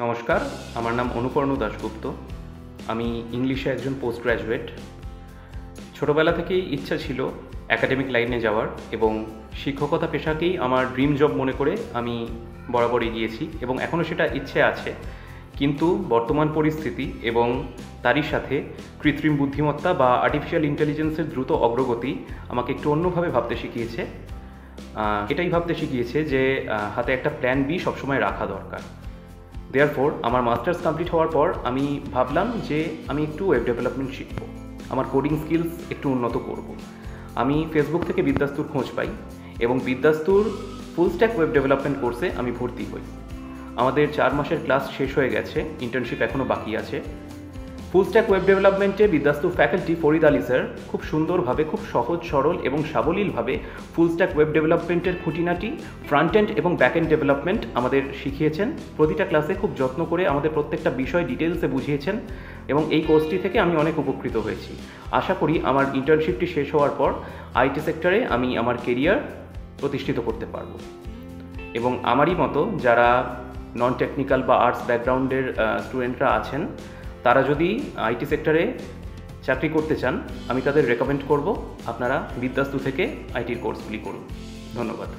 নমস্কার, আমার নাম অনুপর্ণ দাশগুপ্ত। আমি ইংলিশে একজন পোস্ট গ্র্যাজুয়েট। ছোটোবেলা থেকেই ইচ্ছা ছিল অ্যাকাডেমিক লাইনে যাওয়ার এবং শিক্ষকতা পেশাকেই আমার ড্রিম জব মনে করে আমি বরাবর এগিয়েছি এবং এখনও সেটা ইচ্ছে আছে। কিন্তু বর্তমান পরিস্থিতি এবং তারই সাথে কৃত্রিম বুদ্ধিমত্তা বা আর্টিফিশিয়াল ইন্টেলিজেন্সের দ্রুত অগ্রগতি আমাকে একটু অন্যভাবে ভাবতে শিখিয়েছে। এটাই ভাবতে শিখিয়েছে যে হাতে একটা প্ল্যান বি সবসময় রাখা দরকার। দেয়ারফোর আমার মাস্টার্স কমপ্লিট হওয়ার পর আমি ভাবলাম যে আমি একটু ওয়েব ডেভেলপমেন্ট শিখব, আমার কোডিং স্কিলস একটু উন্নত করব। আমি ফেসবুক থেকে বিদ্যাস্তুর খোঁজ পাই এবং বিদ্যাস্তুর ফুল স্ট্যাক ওয়েব ডেভেলপমেন্ট কোর্সে আমি ভর্তি হই। আমাদের 4 মাসের ক্লাস শেষ হয়ে গেছে, ইন্টার্নশিপ এখনও বাকি আছে। ফুল স্ট্যাক ওয়েব ডেভেলপমেন্টে বিদ্যাস্তুর ফ্যাকাল্টি ফরিদ আলী স্যার খুব সুন্দরভাবে, খুব সহজ সরল এবং সাবলীলভাবে ফুল স্ট্যাক ওয়েব ডেভেলপমেন্টের খুঁটিনাটি, ফ্রন্ট এন্ড এবং ব্যাক এন্ড ডেভেলপমেন্ট আমাদের শিখিয়েছেন। প্রতিটা ক্লাসে খুব যত্ন করে আমাদের প্রত্যেকটা বিষয় ডিটেলসে বুঝিয়েছেন এবং এই কোর্সটি থেকে আমি অনেক উপকৃত হয়েছি। আশা করি আমার ইন্টার্নশিপটি শেষ হওয়ার পর আইটি সেক্টরে আমি আমার কেরিয়ার প্রতিষ্ঠিত করতে পারবো এবং আমারই মতো যারা নন টেকনিক্যাল বা আর্টস ব্যাকগ্রাউন্ডের স্টুডেন্টরা আছেন, তারা যদি আইটি সেক্টরে চাকরি করতে চান, আমি তাদের রেকমেন্ড করব আপনারা বিদ্যাস্তু থেকে আইটির কোর্সগুলি করুন। ধন্যবাদ।